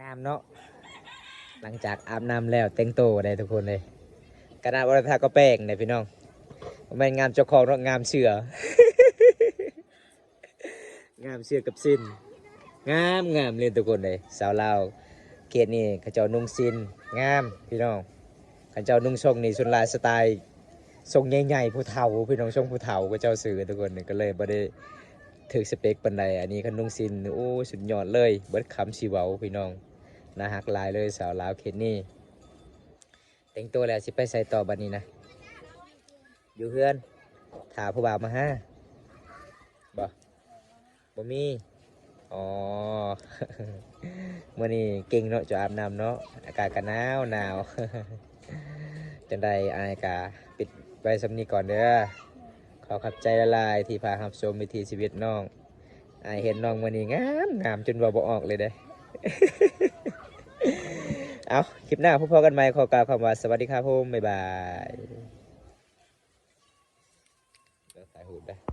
งามเนาะหลังจากอาบน้ำแล้วแต่งตัวได้ทุกคนเลยกระดาษวรทาก็แป้งเนี่ยพี่น้องมันงามเจ้าของเนาะงามเสืองามเสือกับสิ้นงามเลยทุกคนเลยสาวลาวเขตนี่เขาเจ้านุ่งสิ้นงามพี่น้องเขาเจ้านุ่งทรงนี่ส่วนลายสไตล์ทรงใหญ่ๆผู้เฒ่าพี่น้องทรงผู้เฒ่าก็เจ้าสื่อทุกคนก็เลยบ่ได้ถือสเปคปันใดอันนี้เขานุ่งสิ้นโอ้สุดยอดเลยเบิดคำสีเว้าพี่น้องน่าฮักหลายเลยสาวลาวเขตนี่แต่งตัวแล้วสิไปใส่ต่อบัดนี้นะอยู่เพื่อนถาผู้บ่าวมาฮะบ่มีอ๋อ มื่อนี้เก่งเนาะจะอาบน้ำเนาะอากาศก็หนาว จังใดอายกาปิดไว้สำนีก่อนเด้อขอขับใจละลายที่พารับชมวิถีชีวิตน้องอายเห็นน้องมื่อนี้งามจนว่าบ่ออกเลยเด้ เอาคลิปหน้าพบกันใหม่ขอกล่าวคำว่าสวัสดีครับผมบ๊ายบายถ่ายรูปได้